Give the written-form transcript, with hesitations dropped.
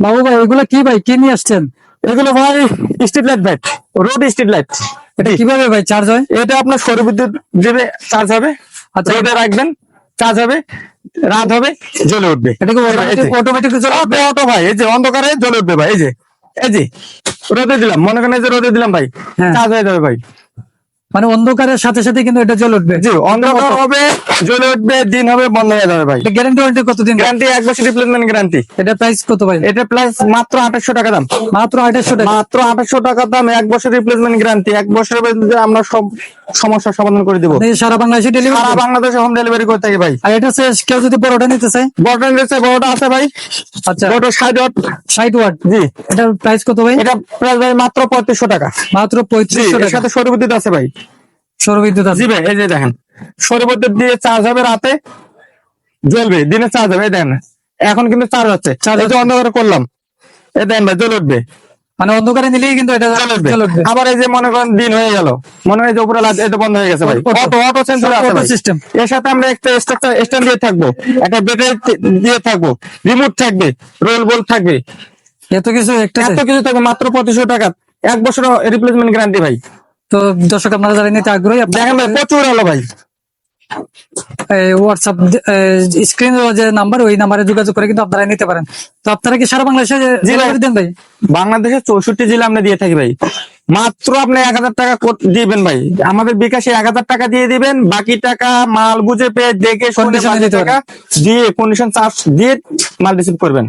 বাবু ভাই এগুলো কি ভাই, কি নিয়ে আসছেন? এগুলো ভাই স্ট্রিট লাইট ভাই, রোড স্ট্রিট লাইট। এটা কিভাবে ভাই চার্জ হয়? এটা আপনার সৌর বিদ্যুৎ দেবে, চার্জ হবে, আচ্ছা। রোদে রাখবেন, চার্জ হবে, রাত হবে, জ্বলে উঠবে। এটা কি অটোমেটিক অটো ভাই, এই যে অন্ধকারে জ্বলে উঠবে ভাই। এই যে রোদে দিলাম, মনে করেন এই যে রোদে দিলাম ভাই, হ্যাঁ। চার্জ হয়ে যাবে ভাই। মানে অন্ধকারের সাথে সাথে কিন্তু এটা জ্বলে উঠবে? জি, অন্ধকার হবে, জ্বলে উঠবে, দিন হবে, বন্ধ হয়ে যাবে ভাই। গ্যারান্টি ওয়ারেন্টি কতদিন? গ্যারান্টি 1 বছর রিপ্লেসমেন্ট গ্যারান্টি। এটা প্রাইস কত ভাই? এটা প্লাস মাত্র 2800 টাকা দাম। মাত্র 2800 টাকা? মাত্র 2800 টাকা দাম, 1 বছর রিপ্লেসমেন্ট গ্যারান্টি। 1 বছরের মধ্যে আমরা সব সমস্যার সমাধান করে দিব। এই সারা বাংলাদেশে সারা ডেলিভারি? বাংলাদেশে হোম ডেলিভারি করে থাকি ভাই। আর এটা কেউ যদি বড়টা নিতে চায়? বড়টা নিতে বড়টা আছে ভাই। আচ্ছা, বড় 60 ওয়াট। 60 ওয়াট। জি, এটার প্রাইস কত ভাই? এটা প্রাইস ভাই মাত্র 3500 টাকা। মাত্র জি, 3500 এর টাকা। সাথে সৌর বিদ্যুৎ আছে ভাই। সৌর বিদ্যুৎ আছে? জি ভাই, এই যে দেখেন, সৌর বিদ্যুৎ দিয়ে চার্জ হবে, রাতে জ্বলবে, দিনে চার্জ হবে। এই দেখেন, এখন কিন্তু চার্জ হচ্ছে, এই যে অন্ধকারে করলাম, এই দেখেন ভাই জ্বলে উঠবে। মানে অন্ধকারে নিলেই কিন্তু এটা জ্বলে উঠবে? আবার এই যে মনে করেন দিন হয়ে গেল, মনে হয় যে উপরে লাইট, এটা বন্ধ হয়ে গেছে ভাই। অটো সেন্সর আছে ভাই। সিস্টেম। এর সাথে আমরা একটা স্ট্যান্ড দিয়ে থাকবো, একটা ব্যাটারি দিয়ে থাকবো, রিমোট থাকবে, রোল বল থাকবে, এত কিছু একটা এত কিছু থাকবে মাত্র 2500 টাকা। 1 বছর রিপ্লেসমেন্ট গ্যারান্টি ভাই। তো দর্শক আপনারা যারা নিতে আগ্রহী, দেখেন ভাই, প্রচুর আলো ভাই। হোয়াটসঅ্যাপ স্ক্রিন যে নাম্বার, ওই নাম্বারে যোগাযোগ করে কিন্তু আপনারা নিতে পারেন। তো আপনারা কি সারা বাংলাদেশে ডেলিভারি দেন ভাই? বাংলাদেশের 64 জেলা আমরা দিয়ে থাকি ভাই। মাত্র আপনি 1000 টাকা দিবেন ভাই, আমাদের বিকাশে 1000 টাকা দিয়ে দিবেন, বাকি টাকা মাল বুঝে পেয়ে দেখে শুনে Condition বাকি দিতে টাকা দিয়ে কন্ডিশন চার্জ দিয়ে মাল রিসিভ করবেন।